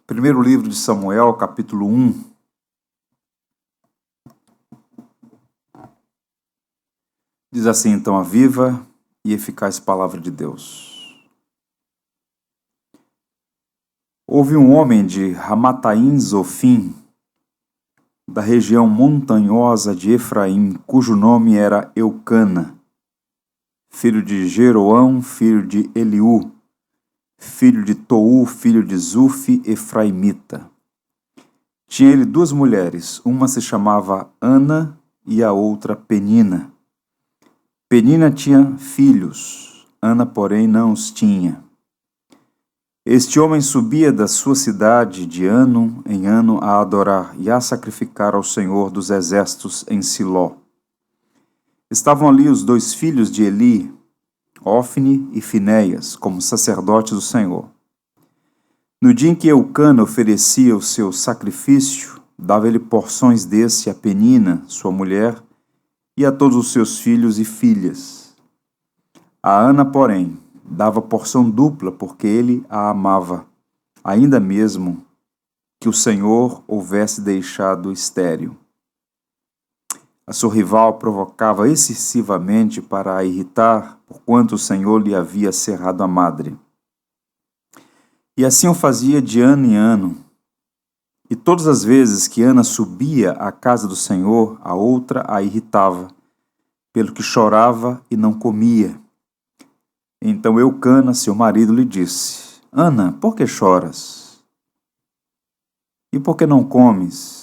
Primeiro livro de Samuel, capítulo 1. Diz assim então a viva e eficaz palavra de Deus. Houve um homem de Ramataim Zofim, da região montanhosa de Efraim, cujo nome era Eucana, filho de Jeroão, filho de Eliú, filho de Tou, filho de Zufi, efraimita. Tinha ele duas mulheres, uma se chamava Ana e a outra Penina. Penina tinha filhos, Ana, porém, não os tinha. Este homem subia da sua cidade de ano em ano a adorar e a sacrificar ao Senhor dos Exércitos em Siló. Estavam ali os dois filhos de Eli, Ofne e Finéias, como sacerdotes do Senhor. No dia em que Eucana oferecia o seu sacrifício, dava-lhe porções desse a Penina, sua mulher, e a todos os seus filhos e filhas. A Ana, porém, dava porção dupla, porque ele a amava, ainda mesmo que o Senhor houvesse deixado estéril. A sua rival provocava excessivamente para a irritar, porquanto o Senhor lhe havia cerrado a madre. E assim o fazia de ano em ano. E todas as vezes que Ana subia à casa do Senhor, a outra a irritava, pelo que chorava e não comia. Então Eucana, seu marido, lhe disse: Ana, por que choras? E por que não comes?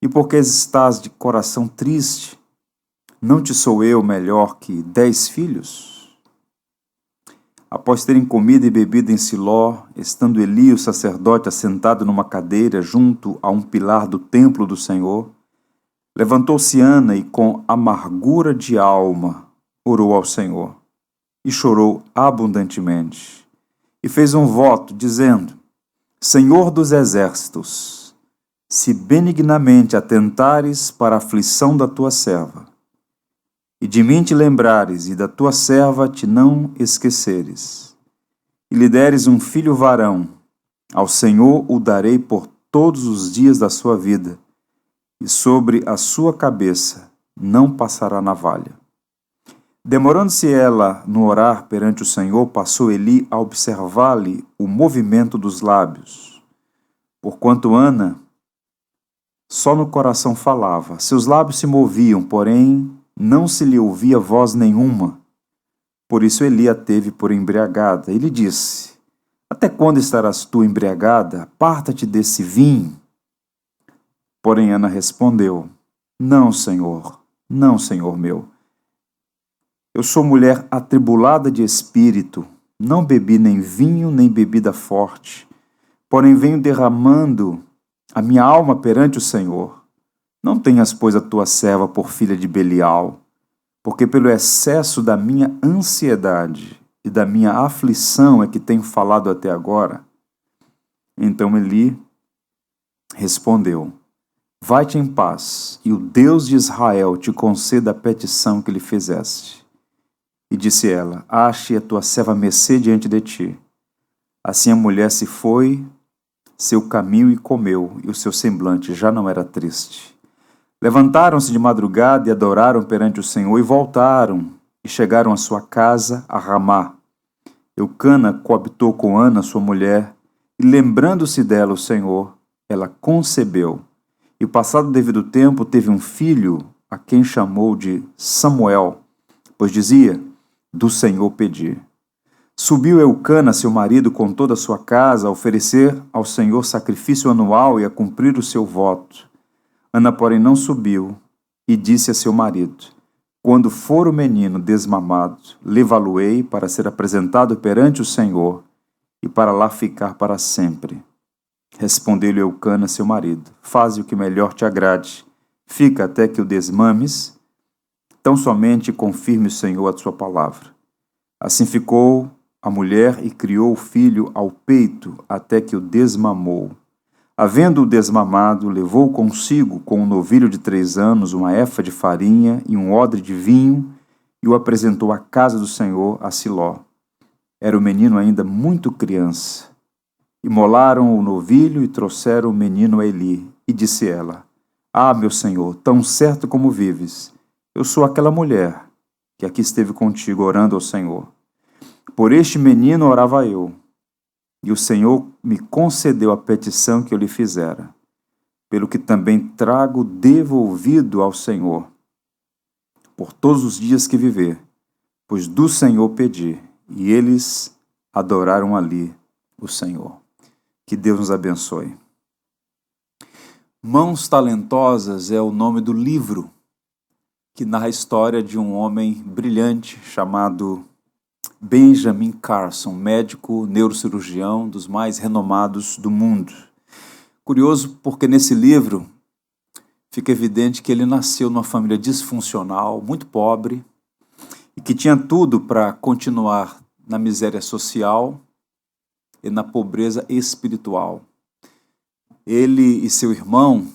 E por que estás de coração triste? Não te sou eu melhor que 10 filhos? Após terem comido e bebido em Siló, estando Eli, o sacerdote, assentado numa cadeira junto a um pilar do templo do Senhor, levantou-se Ana e, com amargura de alma, orou ao Senhor, e chorou abundantemente, e fez um voto, dizendo: Senhor dos exércitos, se benignamente atentares para a aflição da tua serva, e de mim te lembrares, e da tua serva te não esqueceres, e lhe deres um filho varão, ao Senhor o darei por todos os dias da sua vida, e sobre a sua cabeça não passará navalha. Demorando-se ela no orar perante o Senhor, passou Eli a observar-lhe o movimento dos lábios. Porquanto Ana só no coração falava, seus lábios se moviam, porém não se lhe ouvia voz nenhuma. Por isso Eli a teve por embriagada, e lhe disse: Até quando estarás tu embriagada? Aparta-te desse vinho. Porém Ana respondeu: Não, Senhor meu. Eu sou mulher atribulada de espírito, não bebi nem vinho, nem bebida forte, porém venho derramando a minha alma perante o Senhor. Não tenhas, pois, a tua serva por filha de Belial, porque pelo excesso da minha ansiedade e da minha aflição é que tenho falado até agora. Então Eli respondeu: Vai-te em paz, e o Deus de Israel te conceda a petição que lhe fizeste. E disse ela: Ache a tua serva mercê diante de ti. Assim a mulher se foi seu caminho e comeu, e o seu semblante já não era triste. Levantaram-se de madrugada e adoraram perante o Senhor, e voltaram, e chegaram à sua casa, a Ramá. Eucana coabitou com Ana, sua mulher, e lembrando-se dela o Senhor, ela concebeu. E passado o devido tempo, teve um filho, a quem chamou de Samuel, pois dizia: Do Senhor pedi. Subiu Eucana, seu marido, com toda a sua casa, a oferecer ao Senhor sacrifício anual e a cumprir o seu voto. Ana, porém, não subiu, e disse a seu marido: Quando for o menino desmamado, levá-lo-ei para ser apresentado perante o Senhor, e para lá ficar para sempre. Respondeu-lhe Eucana, seu marido: Faze o que melhor te agrade, fica até que o desmames, tão somente confirme o Senhor a sua palavra. Assim ficou a mulher e criou o filho ao peito, até que o desmamou. Havendo-o desmamado, levou consigo, com um novilho de 3 anos, uma efa de farinha e um odre de vinho, e o apresentou à casa do Senhor, a Siló. Era o menino ainda muito criança. Imolaram o novilho e trouxeram o menino a Eli. E disse ela: Ah, meu senhor, tão certo como vives, eu sou aquela mulher que aqui esteve contigo orando ao Senhor. Por este menino orava eu, e o Senhor me concedeu a petição que eu lhe fizera, pelo que também trago devolvido ao Senhor, por todos os dias que viver, pois do Senhor pedi, e eles adoraram ali o Senhor. Que Deus nos abençoe. Mãos Talentosas é o nome do livro que narra a história de um homem brilhante chamado Benjamin Carson, médico neurocirurgião dos mais renomados do mundo. Curioso porque nesse livro fica evidente que ele nasceu numa família disfuncional, muito pobre, e que tinha tudo para continuar na miséria social e na pobreza espiritual. Ele e seu irmão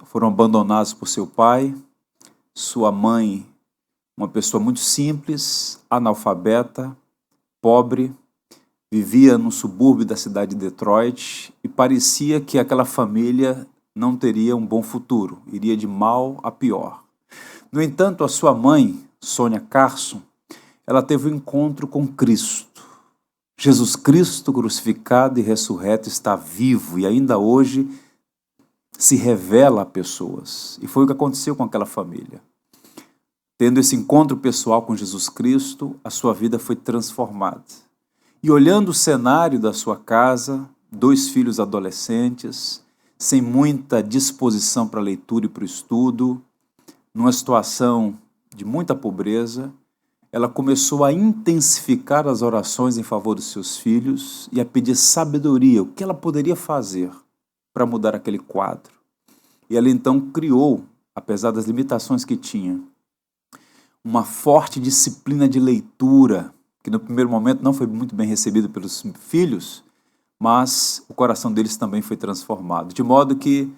foram abandonados por seu pai, sua mãe, uma pessoa muito simples, analfabeta, pobre, vivia no subúrbio da cidade de Detroit e parecia que aquela família não teria um bom futuro, iria de mal a pior. No entanto, a sua mãe, Sonia Carson, ela teve um encontro com Cristo. Jesus Cristo crucificado e ressurreto está vivo e ainda hoje se revela a pessoas. E foi o que aconteceu com aquela família. Tendo esse encontro pessoal com Jesus Cristo, a sua vida foi transformada. E olhando o cenário da sua casa, 2 filhos adolescentes, sem muita disposição para a leitura e para o estudo, numa situação de muita pobreza, ela começou a intensificar as orações em favor dos seus filhos e a pedir sabedoria, o que ela poderia fazer para mudar aquele quadro. E ela então criou, apesar das limitações que tinha, uma forte disciplina de leitura, que no primeiro momento não foi muito bem recebida pelos filhos, mas o coração deles também foi transformado. De modo que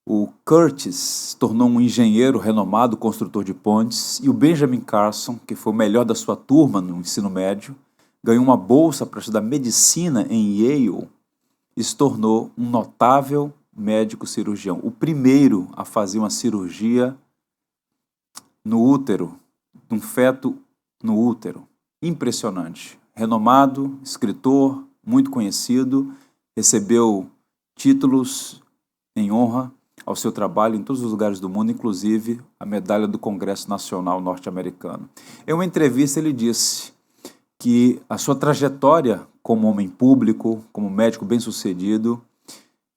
o Curtis se tornou um engenheiro renomado, construtor de pontes, e o Benjamin Carson, que foi o melhor da sua turma no ensino médio, ganhou uma bolsa para estudar medicina em Yale e se tornou um notável médico cirurgião. O primeiro a fazer uma cirurgia no útero, de um feto no útero. Impressionante. Renomado, escritor, muito conhecido, recebeu títulos em honra ao seu trabalho em todos os lugares do mundo, inclusive a medalha do Congresso Nacional Norte-Americano. Em uma entrevista ele disse que a sua trajetória como homem público, como médico bem-sucedido,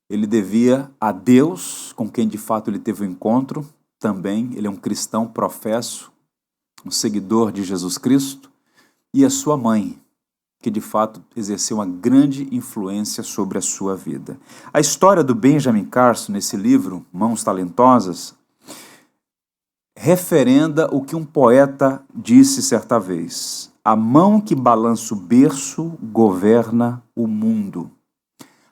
ele devia a Deus, com quem de fato ele teve um encontro também, ele é um cristão professo, um seguidor de Jesus Cristo, e a sua mãe, que de fato exerceu uma grande influência sobre a sua vida. A história do Benjamin Carson, nesse livro, Mãos Talentosas, referenda o que um poeta disse certa vez: a mão que balança o berço governa o mundo.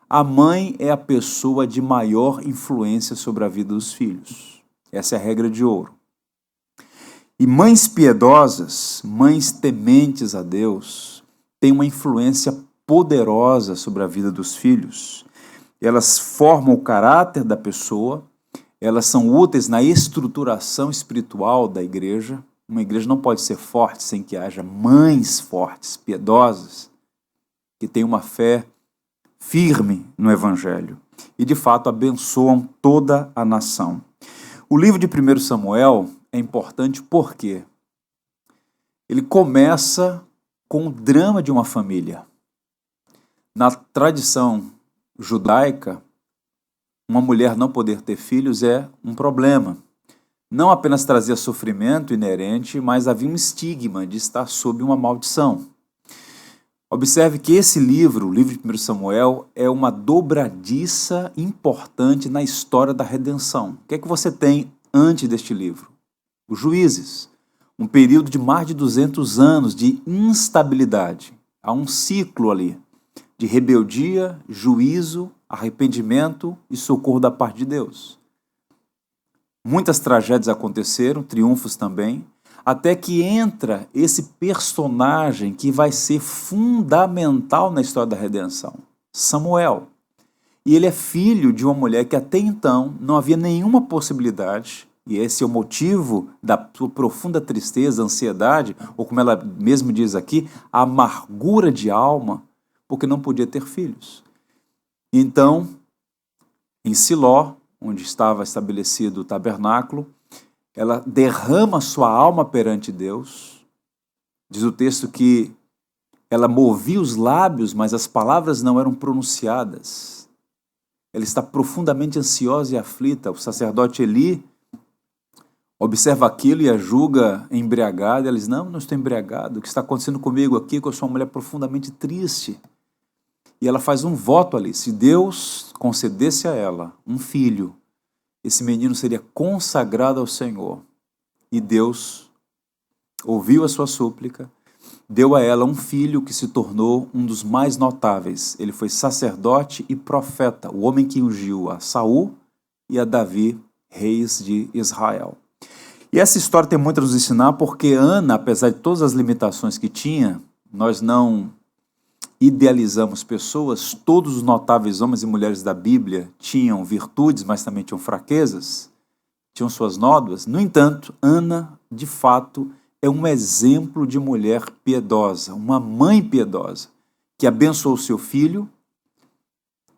A mãe é a pessoa de maior influência sobre a vida dos filhos. Essa é a regra de ouro. E mães piedosas, mães tementes a Deus, têm uma influência poderosa sobre a vida dos filhos. Elas formam o caráter da pessoa, elas são úteis na estruturação espiritual da igreja. Uma igreja não pode ser forte sem que haja mães fortes, piedosas, que têm uma fé firme no Evangelho e, de fato, abençoam toda a nação. O livro de 1 Samuel é importante porque ele começa com o drama de uma família. Na tradição judaica, uma mulher não poder ter filhos é um problema. Não apenas trazia sofrimento inerente, mas havia um estigma de estar sob uma maldição. Observe que esse livro, o livro de 1 Samuel, é uma dobradiça importante na história da redenção. O que é que você tem antes deste livro? Os Juízes. Um período de mais de 200 anos de instabilidade. Há um ciclo ali de rebeldia, juízo, arrependimento e socorro da parte de Deus. Muitas tragédias aconteceram, triunfos também, até que entra esse personagem que vai ser fundamental na história da redenção. Samuel. E ele é filho de uma mulher que até então não havia nenhuma possibilidade, e esse é o motivo da sua profunda tristeza, ansiedade, ou como ela mesmo diz aqui, a amargura de alma, porque não podia ter filhos. Então, em Siló, onde estava estabelecido o tabernáculo, ela derrama sua alma perante Deus. Diz o texto que ela movia os lábios, mas as palavras não eram pronunciadas. Ela está profundamente ansiosa e aflita. O sacerdote Eli observa aquilo e a julga embriagada. Ela diz, não estou embriagado. O que está acontecendo comigo aqui é que eu sou uma mulher profundamente triste. E ela faz um voto ali. Se Deus concedesse a ela um filho, esse menino seria consagrado ao Senhor. E Deus ouviu a sua súplica, deu a ela um filho que se tornou um dos mais notáveis. Ele foi sacerdote e profeta, o homem que ungiu a Saul e a Davi, reis de Israel. E essa história tem muito a nos ensinar porque Ana, apesar de todas as limitações que tinha, nós não idealizamos pessoas, todos os notáveis homens e mulheres da Bíblia tinham virtudes, mas também tinham fraquezas, tinham suas nódoas. No entanto, Ana, de fato, é um exemplo de mulher piedosa, uma mãe piedosa, que abençoou seu filho,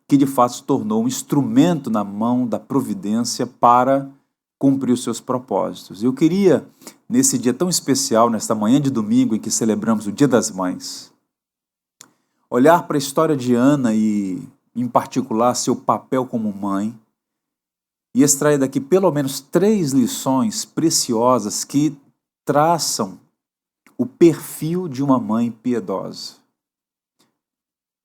que de fato se tornou um instrumento na mão da providência para cumprir os seus propósitos. Eu queria, nesse dia tão especial, nesta manhã de domingo em que celebramos o Dia das Mães, olhar para a história de Ana e, em particular, seu papel como mãe, e extrair daqui pelo menos 3 lições preciosas que traçam o perfil de uma mãe piedosa.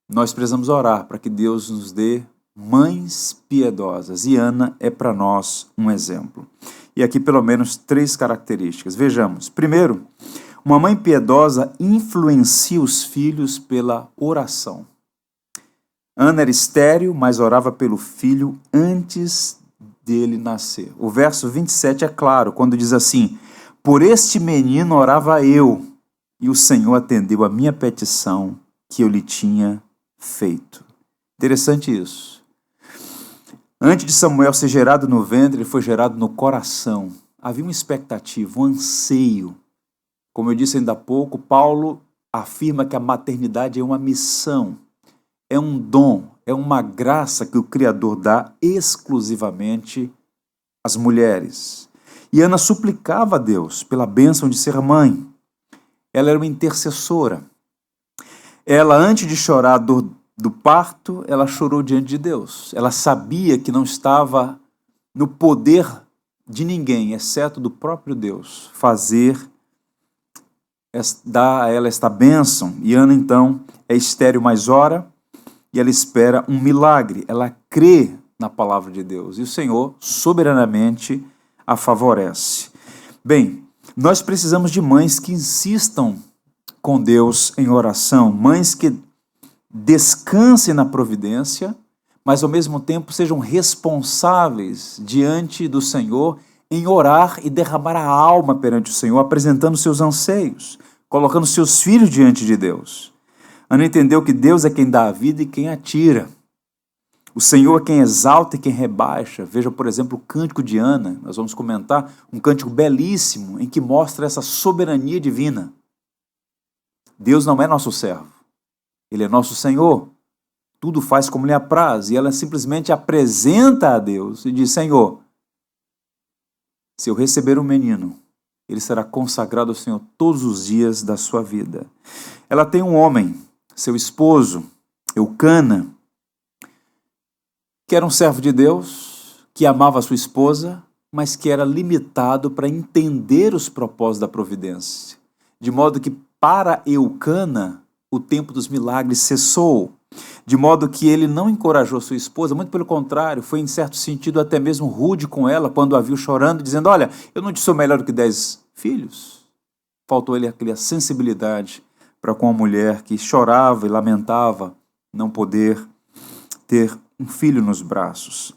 Nós precisamos orar para que Deus nos dê mães piedosas, e Ana é para nós um exemplo. E aqui pelo menos 3 características. Vejamos. Primeiro, uma mãe piedosa influencia os filhos pela oração. Ana era estéril, mas orava pelo filho antes dele nascer. O verso 27 é claro, quando diz assim, por este menino orava eu, e o Senhor atendeu a minha petição que eu lhe tinha feito. Interessante isso. Antes de Samuel ser gerado no ventre, ele foi gerado no coração. Havia uma expectativa, um anseio. Como eu disse ainda há pouco, Paulo afirma que a maternidade é uma missão, é um dom, é uma graça que o Criador dá exclusivamente às mulheres. E Ana suplicava a Deus pela bênção de ser mãe. Ela era uma intercessora. Ela, antes de chorar a dor do parto, ela chorou diante de Deus. Ela sabia que não estava no poder de ninguém, exceto do próprio Deus, dar a ela esta bênção. E Ana, então, é estéril, mas ora, e ela espera um milagre. Ela crê na palavra de Deus, e o Senhor, soberanamente, a favorece. Bem, nós precisamos de mães que insistam com Deus em oração, mães que descansem na providência, mas ao mesmo tempo sejam responsáveis diante do Senhor em orar e derramar a alma perante o Senhor, apresentando seus anseios, colocando seus filhos diante de Deus. Ana entendeu que Deus é quem dá a vida e quem a tira. O Senhor é quem exalta e quem rebaixa. Veja, por exemplo, o Cântico de Ana. Nós vamos comentar um cântico belíssimo em que mostra essa soberania divina. Deus não é nosso servo. Ele é nosso Senhor. Tudo faz como lhe apraz. E ela simplesmente apresenta a Deus e diz, Senhor, se eu receber um menino, ele será consagrado ao Senhor todos os dias da sua vida. Ela tem um homem, seu esposo, Eucana, que era um servo de Deus, que amava a sua esposa, mas que era limitado para entender os propósitos da providência. De modo que, para Eucana, o tempo dos milagres cessou. De modo que ele não encorajou sua esposa, muito pelo contrário, foi em certo sentido até mesmo rude com ela, quando a viu chorando, dizendo, olha, eu não te sou melhor do que 10 filhos. Faltou ele aquela sensibilidade para com a mulher que chorava e lamentava não poder ter um filho nos braços.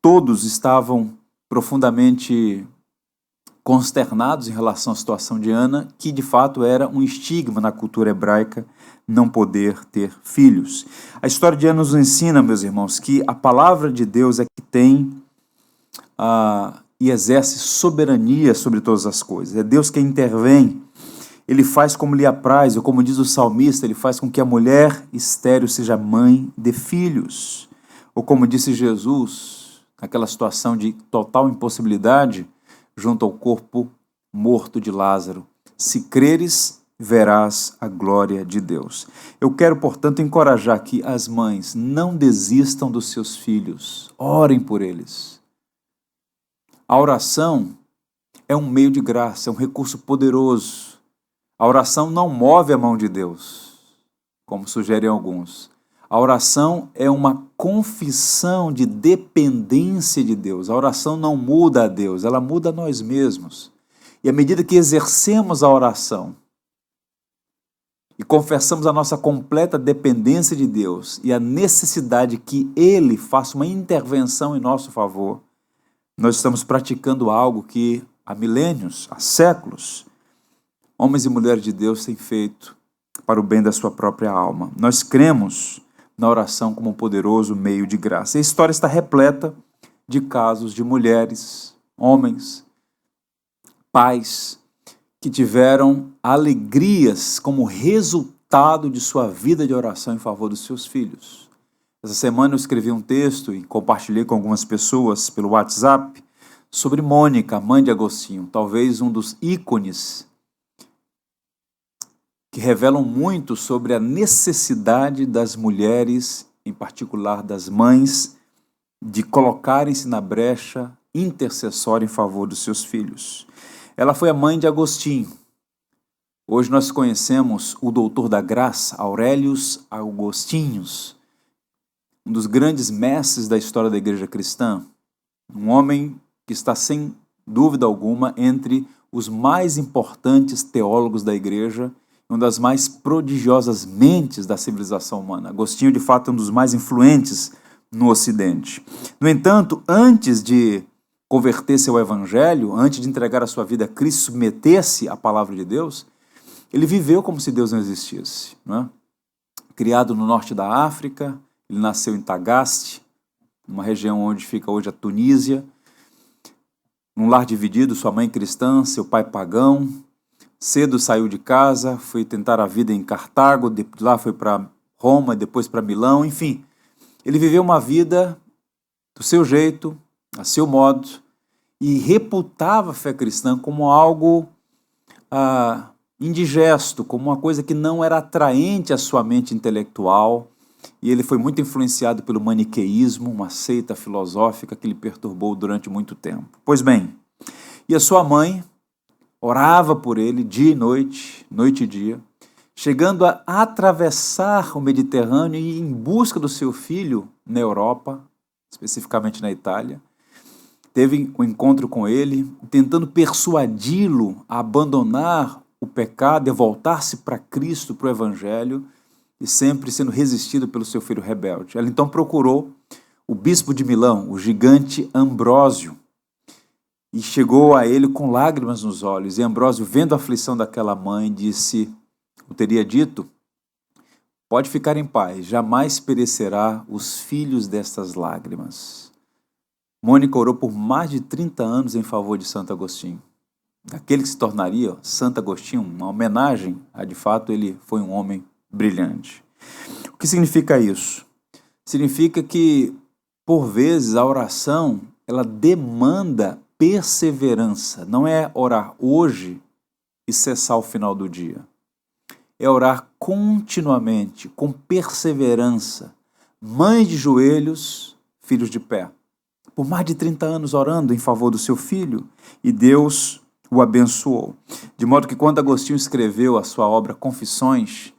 Todos estavam profundamente consternados em relação à situação de Ana, que de fato era um estigma na cultura hebraica não poder ter filhos. A história de Ana nos ensina, meus irmãos, que a palavra de Deus é que tem e exerce soberania sobre todas as coisas. É Deus quem intervém. Ele faz como lhe apraz, ou como diz o salmista, ele faz com que a mulher estéril seja mãe de filhos. Ou como disse Jesus, naquela situação de total impossibilidade, junto ao corpo morto de Lázaro: se creres, verás a glória de Deus. Eu quero, portanto, encorajar aqui as mães: não desistam dos seus filhos, orem por eles. A oração é um meio de graça, é um recurso poderoso. A oração não move a mão de Deus, como sugerem alguns. A oração é uma confissão de dependência de Deus. A oração não muda a Deus, ela muda a nós mesmos. E à medida que exercemos a oração e confessamos a nossa completa dependência de Deus e a necessidade que Ele faça uma intervenção em nosso favor, nós estamos praticando algo que há milênios, há séculos, homens e mulheres de Deus têm feito para o bem da sua própria alma. Nós cremos na oração como um poderoso meio de graça. A história está repleta de casos de mulheres, homens, pais, que tiveram alegrias como resultado de sua vida de oração em favor dos seus filhos. Essa semana eu escrevi um texto e compartilhei com algumas pessoas pelo WhatsApp sobre Mônica, mãe de Agostinho, talvez um dos ícones que revelam muito sobre a necessidade das mulheres, em particular das mães, de colocarem-se na brecha intercessória em favor dos seus filhos. Ela foi a mãe de Agostinho. Hoje nós conhecemos o doutor da graça, Aurelius Agostinhos, um dos grandes mestres da história da igreja cristã, um homem que está sem dúvida alguma entre os mais importantes teólogos da igreja, uma das mais prodigiosas mentes da civilização humana. Agostinho, de fato, é um dos mais influentes no Ocidente. No entanto, antes de converter-se ao Evangelho, antes de entregar a sua vida a Cristo, submeter-se à palavra de Deus, ele viveu como se Deus não existisse, não é? Criado no norte da África, ele nasceu em Tagaste, uma região onde fica hoje a Tunísia, num lar dividido, sua mãe cristã, seu pai pagão. Cedo saiu de casa, foi tentar a vida em Cartago, de lá foi para Roma, depois para Milão, enfim. Ele viveu uma vida do seu jeito, a seu modo, e reputava a fé cristã como algo indigesto, como uma coisa que não era atraente à sua mente intelectual, e ele foi muito influenciado pelo maniqueísmo, uma seita filosófica que lhe perturbou durante muito tempo. Pois bem, e a sua mãe orava por ele dia e noite, noite e dia, chegando a atravessar o Mediterrâneo e ir em busca do seu filho na Europa, especificamente na Itália. Teve um encontro com ele, tentando persuadi-lo a abandonar o pecado e a voltar-se para Cristo, para o Evangelho, e sempre sendo resistido pelo seu filho rebelde. Ela então procurou o bispo de Milão, o gigante Ambrósio, e chegou a ele com lágrimas nos olhos. E Ambrósio, vendo a aflição daquela mãe, o teria dito: pode ficar em paz, jamais perecerá os filhos destas lágrimas. Mônica orou por mais de 30 anos em favor de Santo Agostinho, aquele que se tornaria Santo Agostinho, uma homenagem a, de fato, ele foi um homem brilhante. O que significa isso? Significa que, por vezes, a oração, ela demanda perseverança. Não é orar hoje e cessar ao final do dia. É orar continuamente, com perseverança. Mães de joelhos, filhos de pé. Por mais de 30 anos orando em favor do seu filho, e Deus o abençoou. De modo que quando Agostinho escreveu a sua obra Confissões,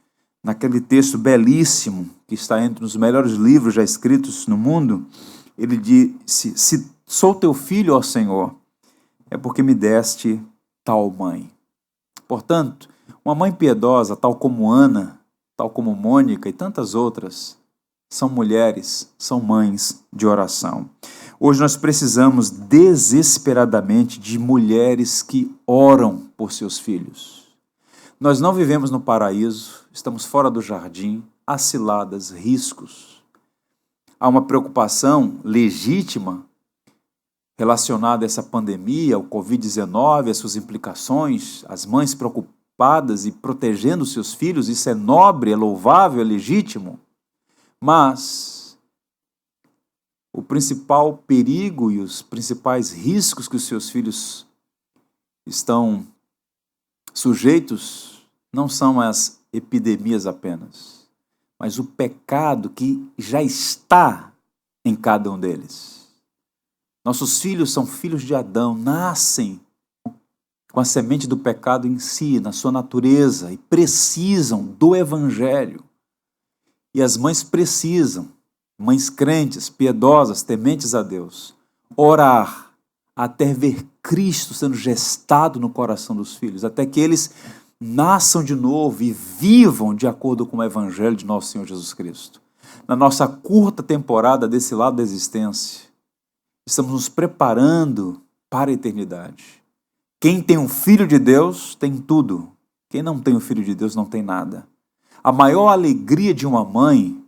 naquele texto belíssimo, que está entre os melhores livros já escritos no mundo, ele disse: se sou teu filho, ó Senhor, é porque me deste tal mãe. Portanto, uma mãe piedosa, tal como Ana, tal como Mônica e tantas outras, são mulheres, são mães de oração. Hoje nós precisamos desesperadamente de mulheres que oram por seus filhos. Nós não vivemos no paraíso, estamos fora do jardim, há ciladas, riscos. Há uma preocupação legítima relacionada a essa pandemia, o Covid-19, as suas implicações, as mães preocupadas e protegendo seus filhos, isso é nobre, é louvável, é legítimo. Mas o principal perigo e os principais riscos que os seus filhos estão sujeitos não são as epidemias apenas, mas o pecado que já está em cada um deles. Nossos filhos são filhos de Adão, nascem com a semente do pecado em si, na sua natureza, e precisam do Evangelho. E as mães precisam, mães crentes, piedosas, tementes a Deus, orar até ver Cristo sendo gestado no coração dos filhos, até que eles nasçam de novo e vivam de acordo com o Evangelho de nosso Senhor Jesus Cristo. Na nossa curta temporada desse lado da existência, estamos nos preparando para a eternidade. Quem tem um filho de Deus tem tudo. Quem não tem um filho de Deus não tem nada. A maior alegria de uma mãe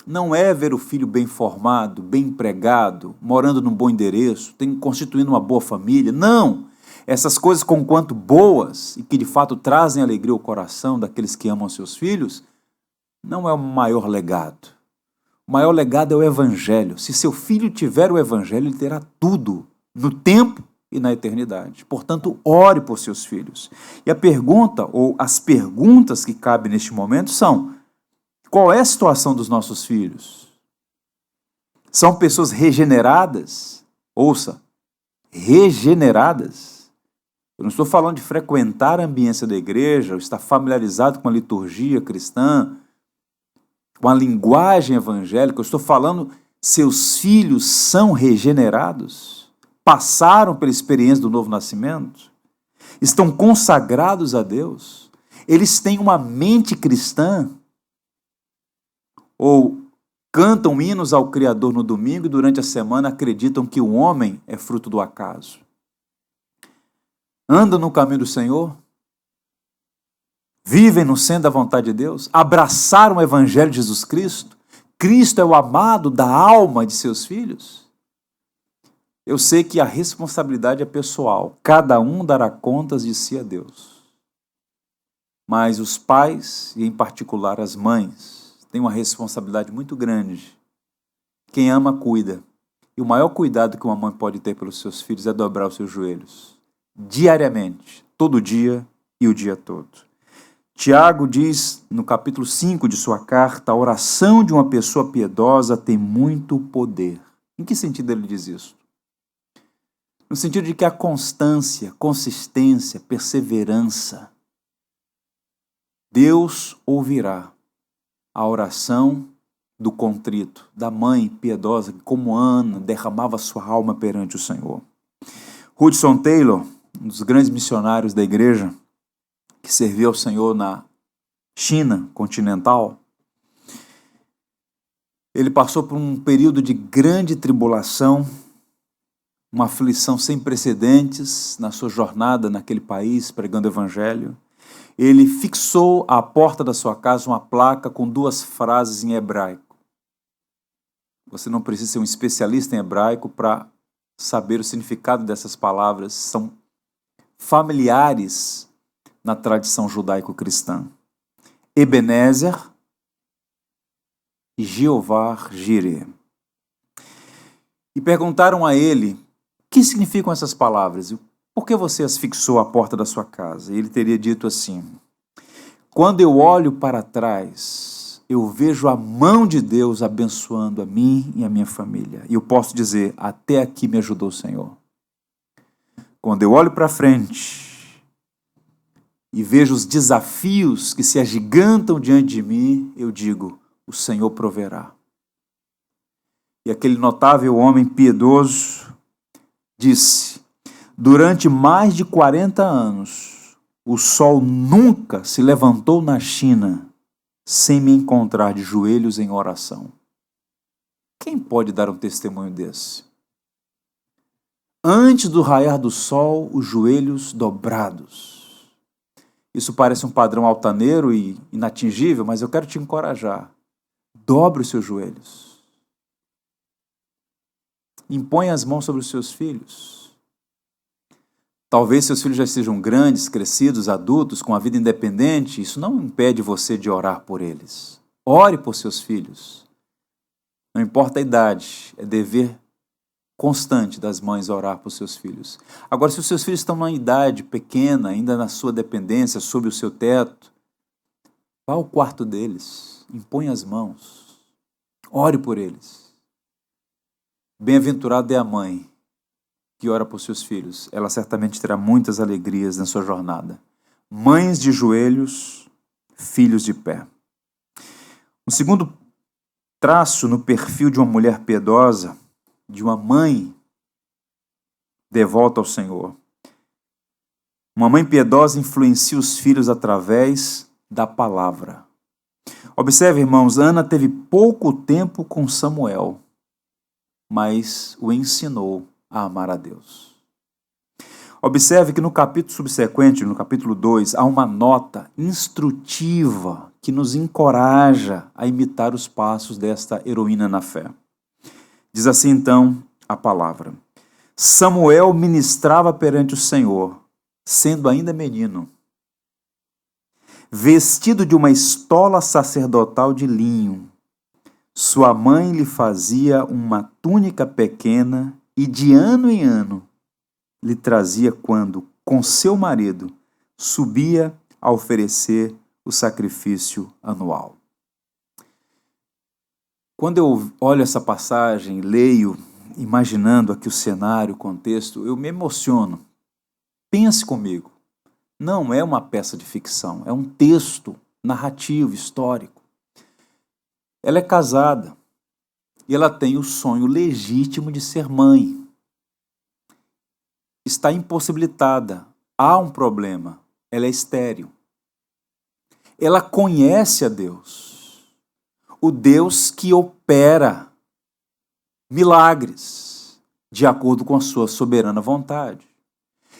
não é ver o filho bem formado, bem empregado, morando num bom endereço, constituindo uma boa família. Não! Essas coisas, conquanto boas e que de fato trazem alegria ao coração daqueles que amam seus filhos, não é o maior legado. O maior legado é o Evangelho. Se seu filho tiver o Evangelho, ele terá tudo, no tempo e na eternidade. Portanto, ore por seus filhos. E a pergunta, ou as perguntas que cabem neste momento são: qual é a situação dos nossos filhos? São pessoas regeneradas? Ouça, regeneradas. Eu não estou falando de frequentar a ambiência da igreja, ou estar familiarizado com a liturgia cristã, com a linguagem evangélica. Eu estou falando, seus filhos são regenerados? Passaram pela experiência do novo nascimento? Estão consagrados a Deus? Eles têm uma mente cristã? Ou cantam hinos ao Criador no domingo e durante a semana acreditam que o homem é fruto do acaso? Andam no caminho do Senhor? Vivem no centro da vontade de Deus? Abraçaram o Evangelho de Jesus Cristo? Cristo é o amado da alma de seus filhos? Eu sei que a responsabilidade é pessoal. Cada um dará contas de si a Deus. Mas os pais, e em particular as mães, têm uma responsabilidade muito grande. Quem ama, cuida. E o maior cuidado que uma mãe pode ter pelos seus filhos é dobrar os seus joelhos. Diariamente, todo dia e o dia todo. Tiago diz, no capítulo 5 de sua carta, a oração de uma pessoa piedosa tem muito poder. Em que sentido ele diz isso? No sentido de que a constância, consistência, perseverança, Deus ouvirá a oração do contrito, da mãe piedosa que, como Ana, derramava sua alma perante o Senhor. Hudson Taylor, um dos grandes missionários da igreja, que serviu ao Senhor na China continental, ele passou por um período de grande tribulação, uma aflição sem precedentes na sua jornada naquele país, pregando o Evangelho. Ele fixou à porta da sua casa uma placa com 2 frases em hebraico. Você não precisa ser um especialista em hebraico para saber o significado dessas palavras. São familiares na tradição judaico-cristã. Ebenezer e Jeová Jireh. E perguntaram a ele: o que significam essas palavras? Por que você as fixou à porta da sua casa? E ele teria dito assim: quando eu olho para trás, eu vejo a mão de Deus abençoando a mim e a minha família. E eu posso dizer: até aqui me ajudou o Senhor. Quando eu olho para frente e vejo os desafios que se agigantam diante de mim, eu digo: o Senhor proverá. E aquele notável homem piedoso disse: durante mais de 40 anos, o sol nunca se levantou na China sem me encontrar de joelhos em oração. Quem pode dar um testemunho desse? antes do raiar do sol, os joelhos dobrados. Isso parece um padrão altaneiro e inatingível, mas eu quero te encorajar. Dobre os seus joelhos. Impõe as mãos sobre os seus filhos. Talvez seus filhos já sejam grandes, crescidos, adultos, com a vida independente. Isso não impede você de orar por eles. Ore por seus filhos. Não importa a idade, é dever constante das mães orar por seus filhos. Agora, se os seus filhos estão numa idade pequena, ainda na sua dependência, sob o seu teto, vá ao quarto deles, impõe as mãos, ore por eles. Bem-aventurada é a mãe que ora por seus filhos. Ela certamente terá muitas alegrias na sua jornada. Mães de joelhos, filhos de pé. Um segundo traço no perfil de uma mulher piedosa, de uma mãe devota ao Senhor. Uma mãe piedosa influencia os filhos através da palavra. Observe, irmãos, Ana teve pouco tempo com Samuel, mas o ensinou a amar a Deus. Observe que no capítulo subsequente, no capítulo 2, há uma nota instrutiva que nos encoraja a imitar os passos desta heroína na fé. Diz assim então a palavra: Samuel ministrava perante o Senhor, sendo ainda menino, vestido de uma estola sacerdotal de linho. Sua mãe lhe fazia uma túnica pequena e de ano em ano lhe trazia quando, com seu marido, subia a oferecer o sacrifício anual. Quando eu olho essa passagem, leio, imaginando aqui o cenário, o contexto, eu me emociono. Pense comigo. Não é uma peça de ficção, é um texto narrativo, histórico. Ela é casada e ela tem o sonho legítimo de ser mãe. Está impossibilitada. Há um problema. Ela é estéril. Ela conhece a Deus. O Deus que opera milagres de acordo com a sua soberana vontade.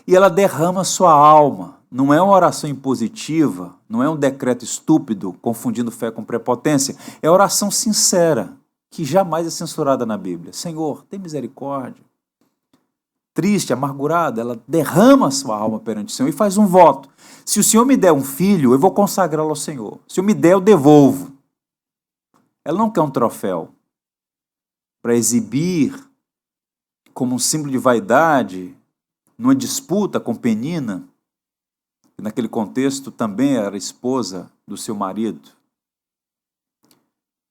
E ela derrama sua alma. Não é uma oração impositiva, não é um decreto estúpido, confundindo fé com prepotência. É oração sincera, que jamais é censurada na Bíblia. Senhor, tem misericórdia. Triste, amargurada, ela derrama sua alma perante o Senhor e faz um voto. Se o Senhor me der um filho, eu vou consagrá-lo ao Senhor. Se eu me der, eu devolvo. Ela não quer um troféu para exibir como um símbolo de vaidade numa disputa com Penina, que naquele contexto também era esposa do seu marido.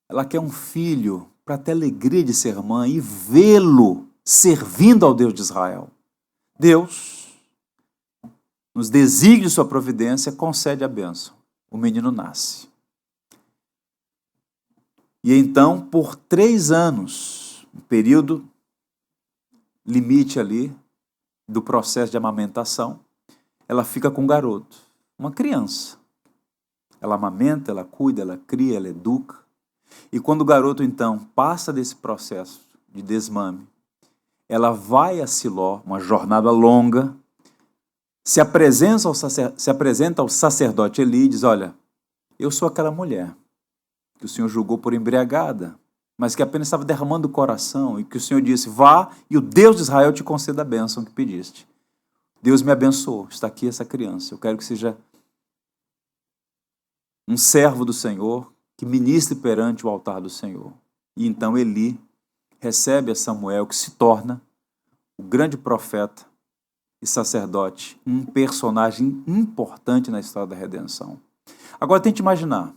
Ela quer um filho para ter alegria de ser mãe e vê-lo servindo ao Deus de Israel. Deus, nos desígnios de sua providência, concede a bênção. O menino nasce. E então, por 3 anos, um período limite ali do processo de amamentação, ela fica com o garoto, uma criança. Ela amamenta, ela cuida, ela cria, ela educa. E quando o garoto, então, passa desse processo de desmame, ela vai a Siló, uma jornada longa, se apresenta ao sacerdote Eli e diz: olha, eu sou aquela mulher que o Senhor julgou por embriagada, mas que apenas estava derramando o coração, e que o Senhor disse: vá e o Deus de Israel te conceda a bênção que pediste. Deus me abençoou, está aqui essa criança, eu quero que seja um servo do Senhor, que ministre perante o altar do Senhor. E então Eli recebe a Samuel, que se torna o grande profeta e sacerdote, um personagem importante na história da redenção. Agora tente imaginar,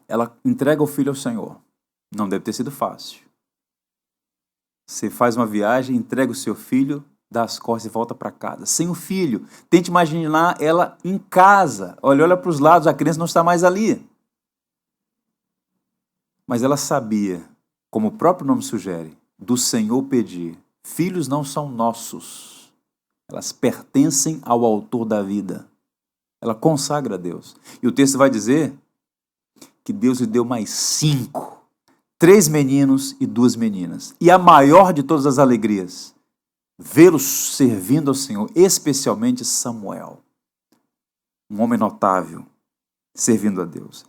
ela entrega o filho ao Senhor. Não deve ter sido fácil. Você faz uma viagem, entrega o seu filho, dá as costas e volta para casa. Sem o filho. Tente imaginar ela em casa. Olha para os lados, a criança não está mais ali. Mas ela sabia, como o próprio nome sugere, do Senhor pedir. Filhos não são nossos. Elas pertencem ao autor da vida. Ela consagra a Deus. E o texto vai dizer que Deus lhe deu mais 5. 3 meninos e 2 meninas. E a maior de todas as alegrias vê-los servindo ao Senhor, especialmente Samuel, um homem notável, servindo a Deus.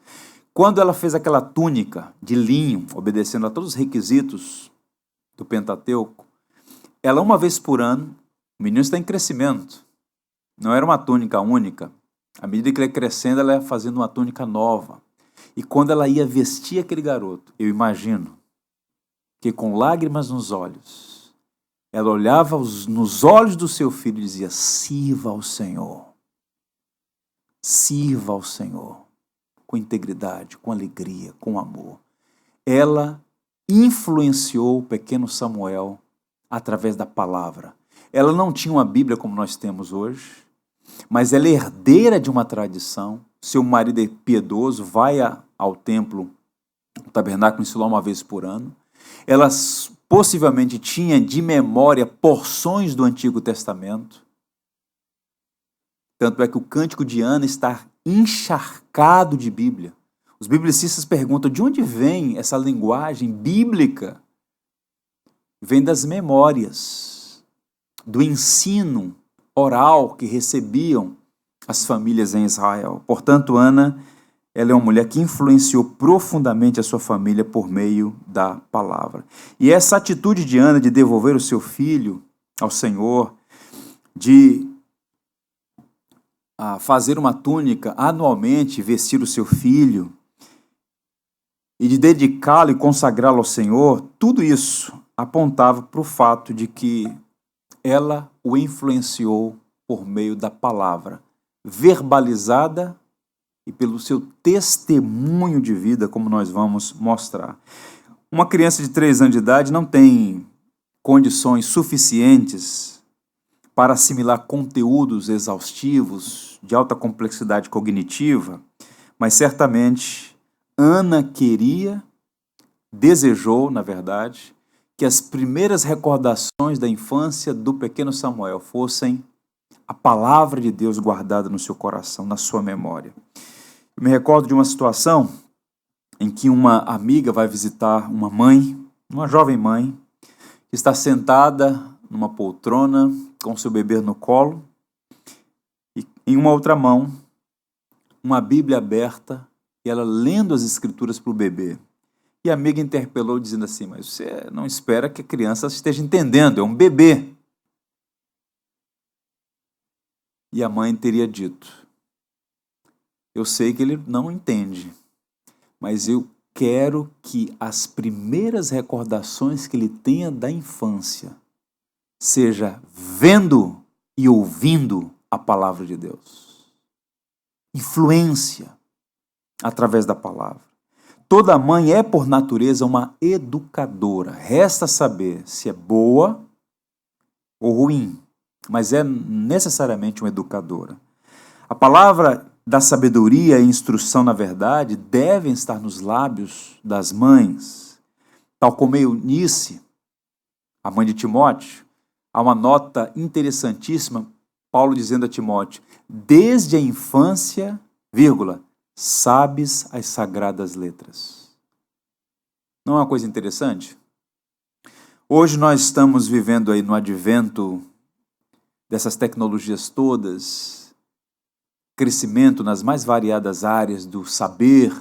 Quando ela fez aquela túnica de linho, obedecendo a todos os requisitos do Pentateuco, ela uma vez por ano, o menino está em crescimento, não era uma túnica única, à medida que ele ia crescendo, ela ia fazendo uma túnica nova, e quando ela ia vestir aquele garoto, eu imagino que com lágrimas nos olhos, ela olhava nos olhos do seu filho e dizia: sirva ao Senhor, sirva ao Senhor, com integridade, com alegria, com amor. Ela influenciou o pequeno Samuel através da palavra. Ela não tinha uma Bíblia como nós temos hoje, mas ela é herdeira de uma tradição. Seu marido é piedoso, vai ao templo, o tabernáculo em Siló uma vez por ano. Ela possivelmente tinha de memória porções do Antigo Testamento. Tanto é que o Cântico de Ana está encharcado de Bíblia. Os biblicistas perguntam de onde vem essa linguagem bíblica? Vem das memórias, do ensino oral que recebiam as famílias em Israel. Portanto, Ana, ela é uma mulher que influenciou profundamente a sua família por meio da palavra. E essa atitude de Ana de devolver o seu filho ao Senhor, de fazer uma túnica anualmente, vestir o seu filho, e de dedicá-lo e consagrá-lo ao Senhor, tudo isso apontava para o fato de que ela o influenciou por meio da palavra, verbalizada e pelo seu testemunho de vida, como nós vamos mostrar. Uma criança de 3 anos de idade não tem condições suficientes para assimilar conteúdos exaustivos, de alta complexidade cognitiva, mas certamente Ana desejou, na verdade, que as primeiras recordações da infância do pequeno Samuel fossem a palavra de Deus guardada no seu coração, na sua memória. Eu me recordo de uma situação em que uma amiga vai visitar uma mãe, uma jovem mãe, que está sentada numa poltrona com seu bebê no colo e em uma outra mão, uma Bíblia aberta e ela lendo as escrituras para o bebê. E a amiga interpelou dizendo assim: mas você não espera que a criança esteja entendendo, é um bebê. E a mãe teria dito: eu sei que ele não entende, mas eu quero que as primeiras recordações que ele tenha da infância seja vendo e ouvindo a palavra de Deus. Influência através da palavra. Toda mãe é, por natureza, uma educadora. Resta saber se é boa ou ruim, mas é necessariamente uma educadora. A palavra da sabedoria e instrução, na verdade, devem estar nos lábios das mães. Tal como Eunice, a mãe de Timóteo, há uma nota interessantíssima, Paulo dizendo a Timóteo: desde a infância, vírgula, sabes as sagradas letras. Não é uma coisa interessante? Hoje nós estamos vivendo aí no advento dessas tecnologias todas, crescimento nas mais variadas áreas do saber.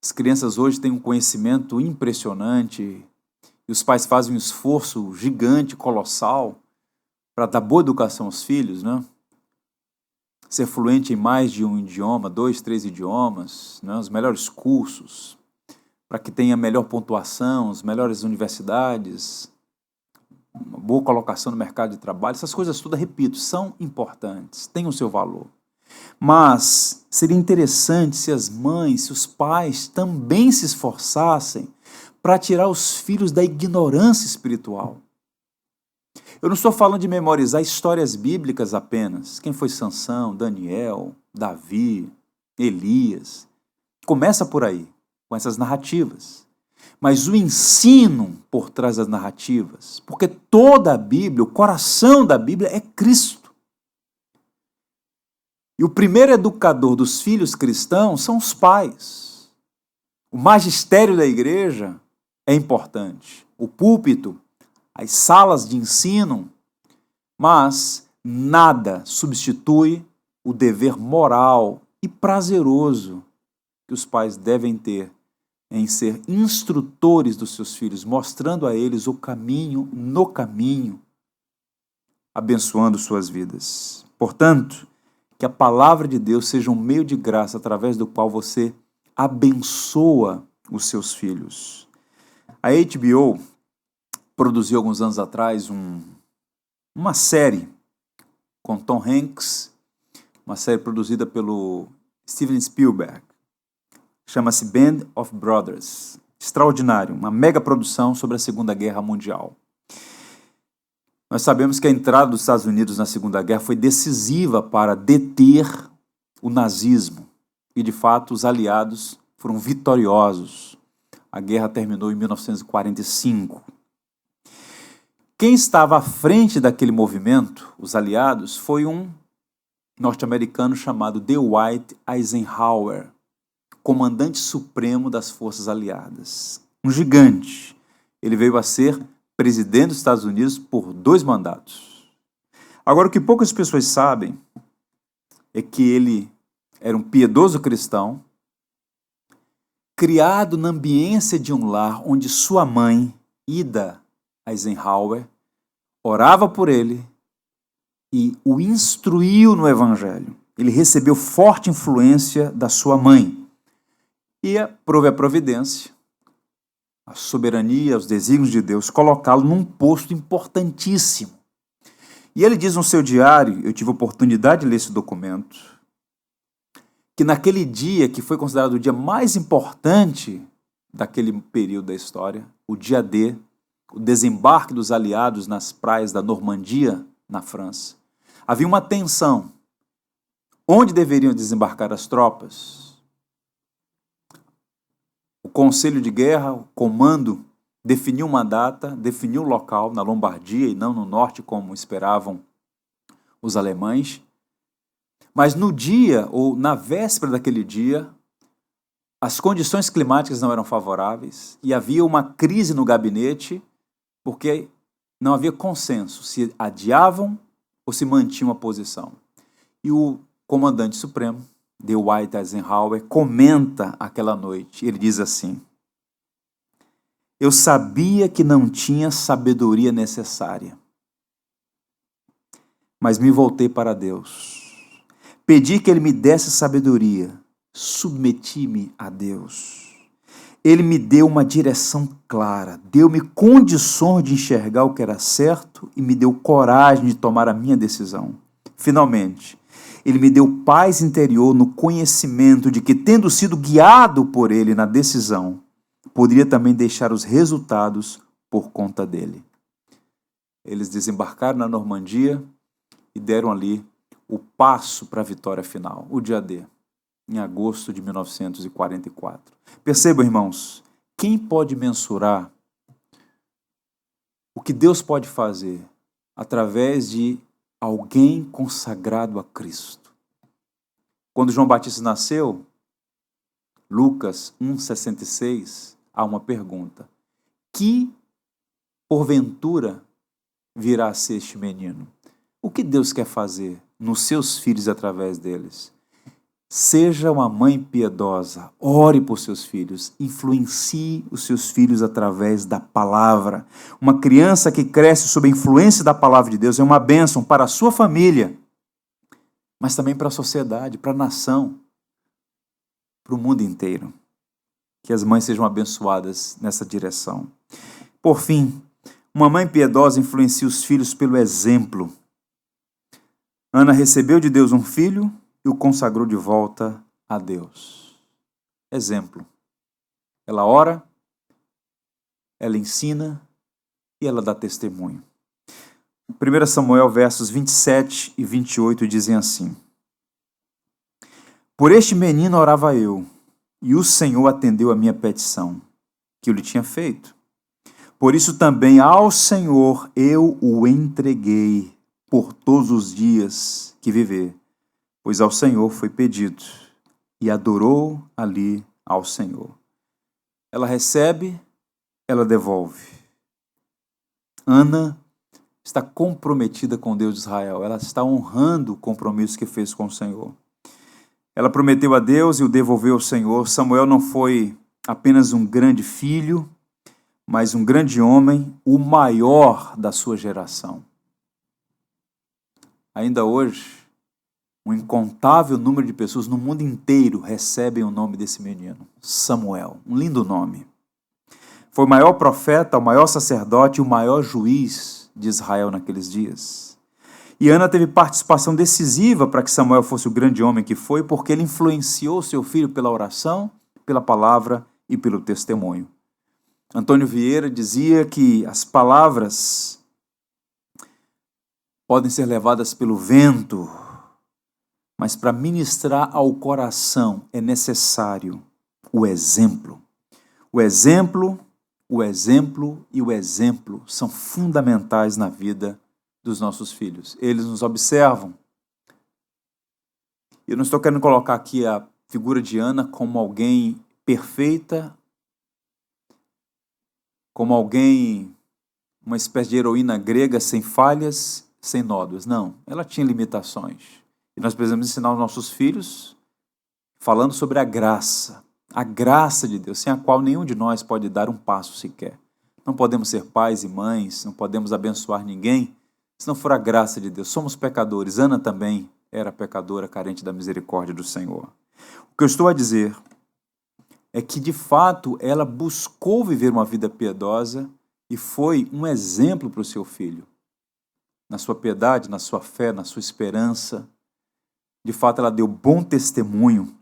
As crianças hoje têm um conhecimento impressionante e os pais fazem um esforço gigante, colossal, para dar boa educação aos filhos, né? Ser fluente em mais de um idioma, 2, 3 idiomas, né? Os melhores cursos, para que tenha melhor pontuação, as melhores universidades, uma boa colocação no mercado de trabalho. Essas coisas todas, repito, são importantes, têm o seu valor. Mas seria interessante se as mães, se os pais também se esforçassem para tirar os filhos da ignorância espiritual. Eu não estou falando de memorizar histórias bíblicas apenas. Quem foi Sansão, Daniel, Davi, Elias. Começa por aí, com essas narrativas. Mas o ensino por trás das narrativas, porque toda a Bíblia, o coração da Bíblia é Cristo. E o primeiro educador dos filhos cristãos são os pais. O magistério da igreja é importante. O púlpito, as salas de ensino, mas nada substitui o dever moral e prazeroso que os pais devem ter em ser instrutores dos seus filhos, mostrando a eles o caminho, no caminho, abençoando suas vidas. Portanto, que a palavra de Deus seja um meio de graça através do qual você abençoa os seus filhos. A HBO produziu alguns anos atrás uma série com Tom Hanks, uma série produzida pelo Steven Spielberg. Chama-se Band of Brothers. Extraordinário, uma mega produção sobre a Segunda Guerra Mundial. Nós sabemos que a entrada dos Estados Unidos na Segunda Guerra foi decisiva para deter o nazismo. E, de fato, os aliados foram vitoriosos. A guerra terminou em 1945. Quem estava à frente daquele movimento, os aliados, foi um norte-americano chamado Dwight Eisenhower, comandante supremo das forças aliadas. Um gigante. Ele veio a ser presidente dos Estados Unidos por 2 mandatos. Agora, o que poucas pessoas sabem é que ele era um piedoso cristão, criado na ambiência de um lar onde sua mãe, Ida Eisenhower, orava por ele e o instruiu no Evangelho. Ele recebeu forte influência da sua mãe. E prove a providência, a soberania, os desígnios de Deus, colocá-lo num posto importantíssimo. E ele diz no seu diário, eu tive a oportunidade de ler esse documento, que naquele dia, que foi considerado o dia mais importante daquele período da história, o dia D, o desembarque dos aliados nas praias da Normandia, na França, havia uma tensão. Onde deveriam desembarcar as tropas? O Conselho de Guerra, o comando, definiu uma data, definiu o local na Lombardia e não no norte, como esperavam os alemães. Mas no dia, ou na véspera daquele dia, as condições climáticas não eram favoráveis e havia uma crise no gabinete, porque não havia consenso se adiavam ou se mantinham a posição. E o comandante supremo, Dwight Eisenhower, comenta aquela noite. Ele diz assim: eu sabia que não tinha sabedoria necessária, mas me voltei para Deus. Pedi que Ele me desse sabedoria, submeti-me a Deus. Ele me deu uma direção clara, deu-me condições de enxergar o que era certo e me deu coragem de tomar a minha decisão. Finalmente, Ele me deu paz interior no conhecimento de que, tendo sido guiado por Ele na decisão, poderia também deixar os resultados por conta dele. Eles desembarcaram na Normandia e deram ali o passo para a vitória final, o dia D, em agosto de 1944. Percebam, irmãos, quem pode mensurar o que Deus pode fazer através de alguém consagrado a Cristo? Quando João Batista nasceu, Lucas 1,66, há uma pergunta: que porventura virá a ser este menino? O que Deus quer fazer nos seus filhos através deles? Seja uma mãe piedosa, ore por seus filhos, influencie os seus filhos através da palavra. Uma criança que cresce sob a influência da palavra de Deus é uma bênção para a sua família, mas também para a sociedade, para a nação, para o mundo inteiro. Que as mães sejam abençoadas nessa direção. Por fim, uma mãe piedosa influencia os filhos pelo exemplo. Ana recebeu de Deus um filho e o consagrou de volta a Deus. Exemplo. Ela ora, ela ensina e ela dá testemunho. 1 Samuel, versos 27 e 28 dizem assim: por este menino orava eu, e o Senhor atendeu a minha petição, que eu lhe tinha feito. Por isso também ao Senhor eu o entreguei por todos os dias que viver, pois ao Senhor foi pedido, e adorou ali ao Senhor. Ela recebe, ela devolve. Ana está comprometida com Deus de Israel. Ela está honrando o compromisso que fez com o Senhor. Ela prometeu a Deus e o devolveu ao Senhor. Samuel não foi apenas um grande filho, mas um grande homem, o maior da sua geração. Ainda hoje, um incontável número de pessoas no mundo inteiro recebem o nome desse menino, Samuel. Um lindo nome. Foi o maior profeta, o maior sacerdote e o maior juiz de Israel naqueles dias. E Ana teve participação decisiva para que Samuel fosse o grande homem que foi, porque ele influenciou seu filho pela oração, pela palavra e pelo testemunho. Antônio Vieira dizia que as palavras podem ser levadas pelo vento, mas para ministrar ao coração é necessário o exemplo. O exemplo e o exemplo são fundamentais na vida dos nossos filhos. Eles nos observam. Eu não estou querendo colocar aqui a figura de Ana como alguém perfeita, como alguém, uma espécie de heroína grega sem falhas, sem nódoas. Não, ela tinha limitações. E nós precisamos ensinar os nossos filhos falando sobre a graça de Deus, sem a qual nenhum de nós pode dar um passo sequer. Não podemos ser pais e mães, não podemos abençoar ninguém, se não for a graça de Deus. Somos pecadores. Ana também era pecadora, carente da misericórdia do Senhor. O que eu estou a dizer é que, de fato, ela buscou viver uma vida piedosa e foi um exemplo para o seu filho. Na sua piedade, na sua fé, na sua esperança. De fato, ela deu bom testemunho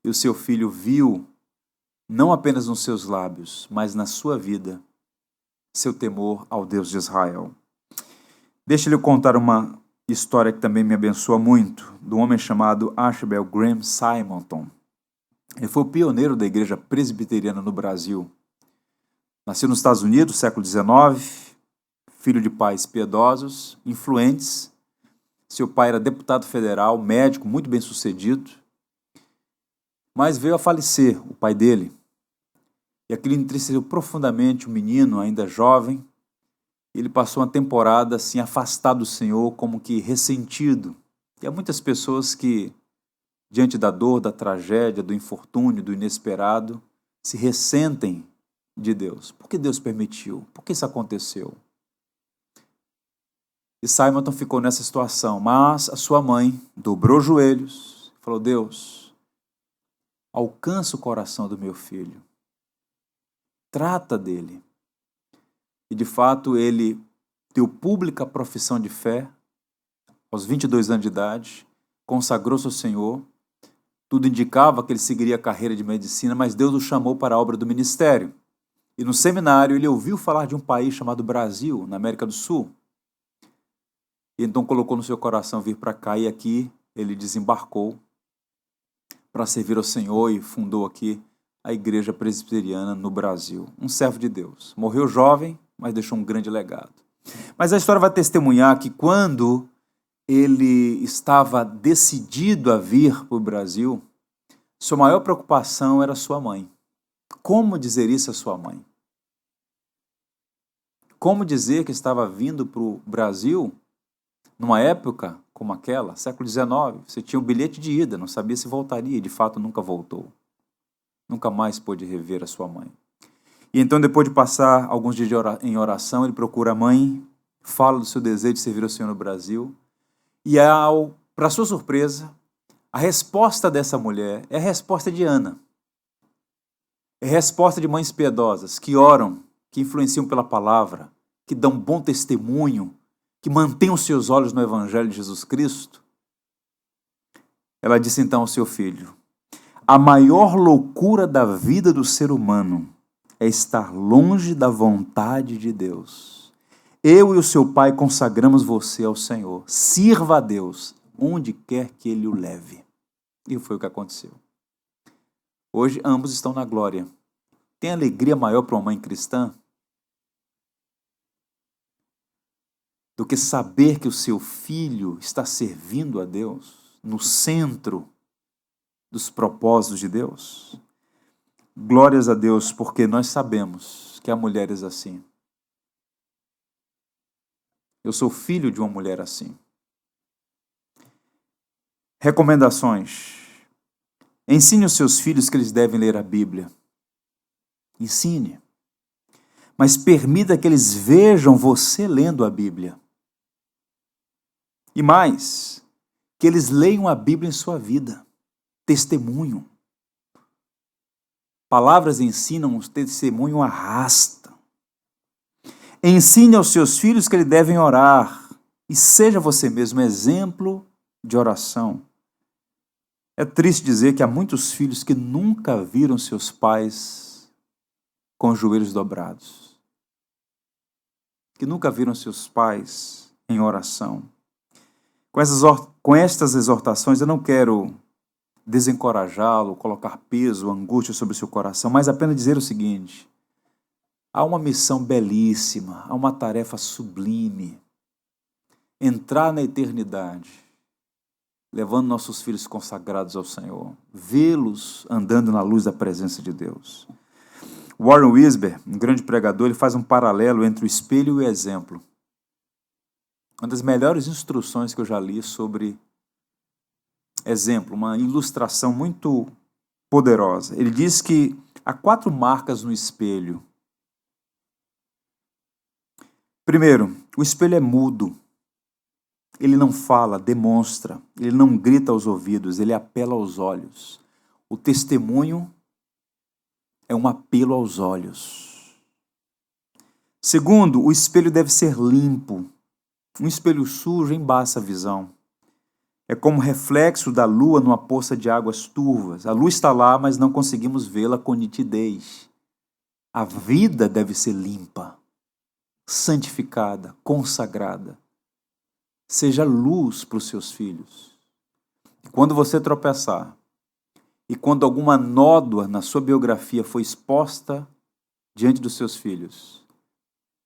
e o seu filho viu, não apenas nos seus lábios, mas na sua vida, seu temor ao Deus de Israel. Deixa eu contar uma história que também me abençoa muito, do homem chamado Archibald Graham Simonton. Ele foi o pioneiro da igreja presbiteriana no Brasil. Nasceu nos Estados Unidos, século XIX, filho de pais piedosos, influentes. Seu pai era deputado federal, médico, muito bem sucedido. Mas veio a falecer o pai dele. E aquilo entristeceu profundamente o menino, ainda jovem. Ele passou uma temporada assim, afastado do Senhor, como que ressentido. E há muitas pessoas que, diante da dor, da tragédia, do infortúnio, do inesperado, se ressentem de Deus. Por que Deus permitiu? Por que isso aconteceu? E Simonton ficou nessa situação, mas a sua mãe dobrou os joelhos e falou: Deus, alcança o coração do meu filho. Trata dele. E de fato ele deu pública profissão de fé, aos 22 anos de idade, consagrou-se ao Senhor. Tudo indicava que ele seguiria a carreira de medicina, mas Deus o chamou para a obra do ministério. E no seminário ele ouviu falar de um país chamado Brasil, na América do Sul. E então colocou no seu coração vir para cá, e aqui ele desembarcou para servir ao Senhor e fundou aqui a Igreja Presbiteriana no Brasil. Um servo de Deus. Morreu jovem, mas deixou um grande legado. Mas a história vai testemunhar que quando ele estava decidido a vir para o Brasil, sua maior preocupação era sua mãe. Como dizer isso à sua mãe? Como dizer que estava vindo para o Brasil numa época como aquela, século XIX? Você tinha um bilhete de ida, não sabia se voltaria, e de fato nunca voltou. Nunca mais pôde rever a sua mãe. E então, depois de passar alguns dias em oração, ele procura a mãe, fala do seu desejo de servir ao Senhor no Brasil, e para sua surpresa, a resposta dessa mulher é a resposta de Ana. É a resposta de mães piedosas, que oram, que influenciam pela palavra, que dão bom testemunho, que mantêm os seus olhos no Evangelho de Jesus Cristo. Ela disse então ao seu filho: a maior loucura da vida do ser humano é estar longe da vontade de Deus. Eu e o seu pai consagramos você ao Senhor. Sirva a Deus onde quer que Ele o leve. E foi o que aconteceu. Hoje ambos estão na glória. Tem alegria maior para uma mãe cristã do que saber que o seu filho está servindo a Deus no centro dos propósitos de Deus? Glórias a Deus, porque nós sabemos que há mulheres assim. Eu sou filho de uma mulher assim. Recomendações. Ensine os seus filhos que eles devem ler a Bíblia. Ensine. Mas permita que eles vejam você lendo a Bíblia. E mais, que eles leiam a Bíblia em sua vida. Testemunho. Palavras ensinam, o testemunho arrasta. Ensine aos seus filhos que eles devem orar. E seja você mesmo exemplo de oração. É triste dizer que há muitos filhos que nunca viram seus pais com os joelhos dobrados. Que nunca viram seus pais em oração. Com estas exortações, eu não quero desencorajá-lo, colocar peso, angústia sobre o seu coração, mas apenas dizer o seguinte: há uma missão belíssima, há uma tarefa sublime. Entrar na eternidade, levando nossos filhos consagrados ao Senhor, vê-los andando na luz da presença de Deus. Warren Wiersbe, um grande pregador, ele faz um paralelo entre o espelho e o exemplo. Uma das melhores instruções que eu já li sobre exemplo, uma ilustração muito poderosa. Ele diz que há 4 marcas no espelho. Primeiro, o espelho é mudo. Ele não fala, demonstra, ele não grita aos ouvidos, ele apela aos olhos. O testemunho é um apelo aos olhos. Segundo, o espelho deve ser limpo. Um espelho sujo embaça a visão. É como reflexo da lua numa poça de águas turvas. A luz está lá, mas não conseguimos vê-la com nitidez. A vida deve ser limpa, santificada, consagrada. Seja luz para os seus filhos. Quando você tropeçar, e quando alguma nódoa na sua biografia foi exposta diante dos seus filhos,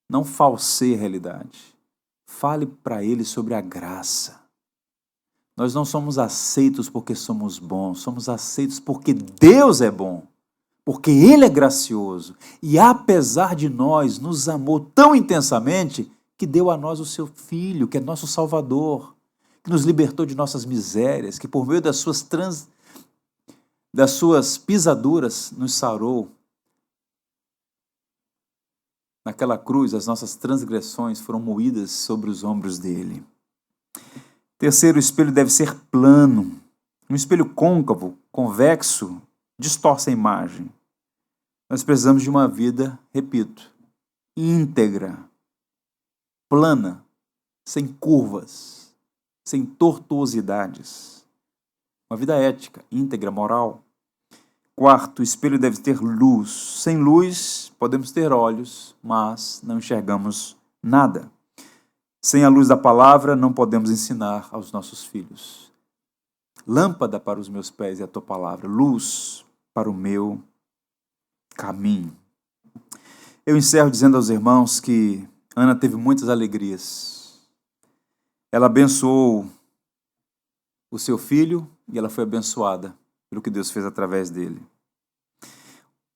não falseie a realidade. Fale para eles sobre a graça. Nós não somos aceitos porque somos bons, somos aceitos porque Deus é bom, porque Ele é gracioso e, apesar de nós, nos amou tão intensamente que deu a nós o seu Filho, que é nosso Salvador, que nos libertou de nossas misérias, que por meio das suas pisaduras nos sarou. Naquela cruz, as nossas transgressões foram moídas sobre os ombros dele. Terceiro, o espelho deve ser plano. Um espelho côncavo, convexo, distorce a imagem. Nós precisamos de uma vida, repito, íntegra, plana, sem curvas, sem tortuosidades. Uma vida ética, íntegra, moral. Quarto, o espelho deve ter luz. Sem luz, podemos ter olhos, mas não enxergamos nada. Sem a luz da palavra, não podemos ensinar aos nossos filhos. Lâmpada para os meus pés é a tua palavra, luz para o meu caminho. Eu encerro dizendo aos irmãos que Ana teve muitas alegrias. Ela abençoou o seu filho e ela foi abençoada pelo que Deus fez através dele.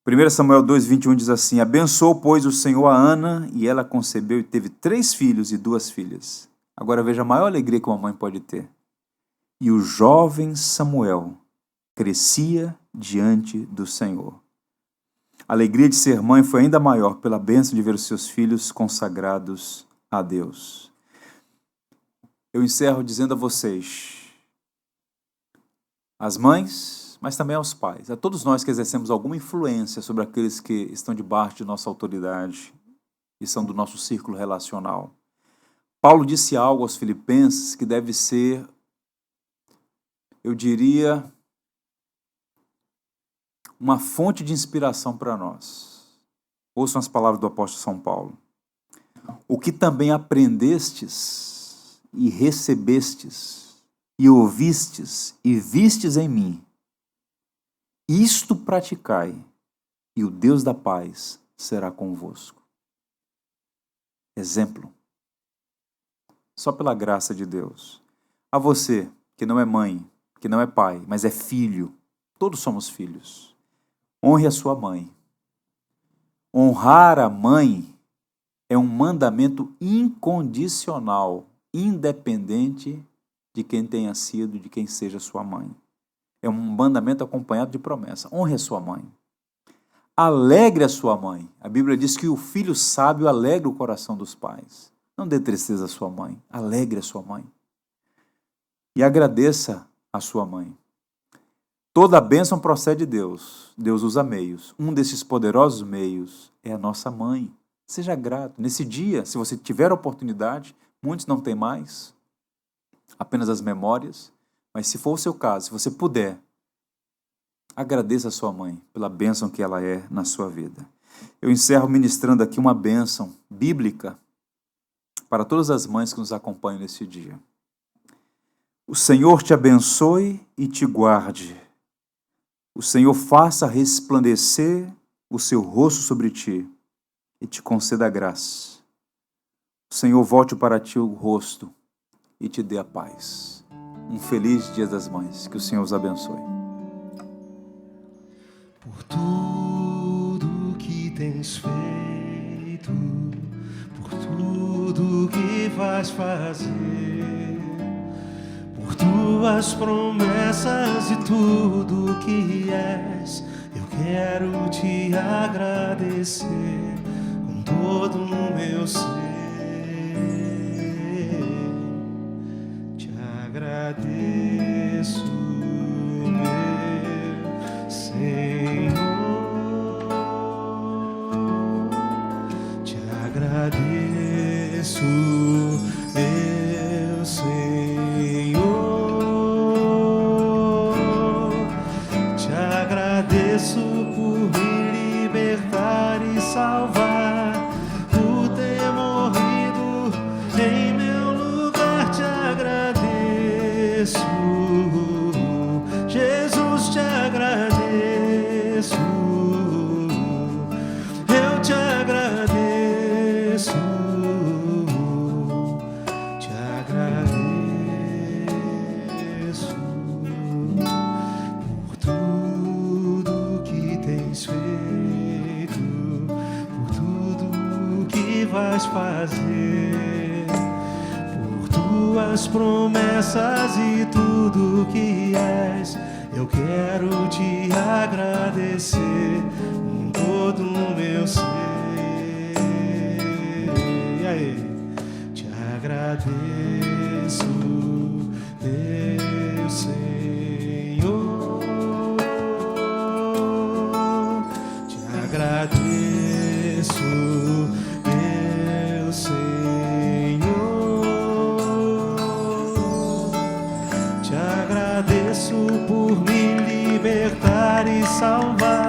1 Samuel 2:21 diz assim: abençoou, pois, o Senhor a Ana, e ela concebeu e teve 3 filhos e 2 filhas. Agora veja a maior alegria que uma mãe pode ter. E o jovem Samuel crescia diante do Senhor. A alegria de ser mãe foi ainda maior pela bênção de ver os seus filhos consagrados a Deus. Eu encerro dizendo a vocês, às mães, mas também aos pais, a todos nós que exercemos alguma influência sobre aqueles que estão debaixo de nossa autoridade e são do nosso círculo relacional. Paulo disse algo aos Filipenses que deve ser, eu diria, uma fonte de inspiração para nós. Ouçam as palavras do apóstolo São Paulo. O que também aprendestes e recebestes e ouvistes e vistes em mim, isto praticai, e o Deus da paz será convosco. Exemplo. Só pela graça de Deus. A você, que não é mãe, que não é pai, mas é filho, todos somos filhos. Honre a sua mãe. Honrar a mãe é um mandamento incondicional, independente de quem tenha sido, de quem seja sua mãe. É um mandamento acompanhado de promessa. Honre a sua mãe. Alegre a sua mãe. A Bíblia diz que o filho sábio alegra o coração dos pais. Não dê tristeza à sua mãe. Alegre a sua mãe. E agradeça a sua mãe. Toda bênção procede de Deus. Deus usa meios. Um desses poderosos meios é a nossa mãe. Seja grato. Nesse dia, se você tiver a oportunidade, muitos não têm mais, apenas as memórias, mas se for o seu caso, se você puder, agradeça a sua mãe pela bênção que ela é na sua vida. Eu encerro ministrando aqui uma bênção bíblica para todas as mães que nos acompanham nesse dia. O Senhor te abençoe e te guarde. O Senhor faça resplandecer o seu rosto sobre ti e te conceda graça. O Senhor volte para ti o rosto e te dê a paz. Um feliz Dia das Mães. Que o Senhor os abençoe. Por tudo que tens feito, por tudo que vais fazer, por tuas promessas e tudo que és, eu quero te agradecer com todo o meu ser. Te agradeço, meu Senhor. Te agradeço, meu Senhor. Te agradeço por me libertar e salvar, por ter morrido em meu lugar. Te agradeço, Jesus, te agradeço. Eu te agradeço, te agradeço por tudo que tens feito, por tudo que vais fazer, por tuas promessas e tudo que és. Eu quero te agradecer com todo o meu ser. E aí? Te agradeço, meu Senhor. Te agradeço, meu Senhor. Te agradeço por me libertar e salvar,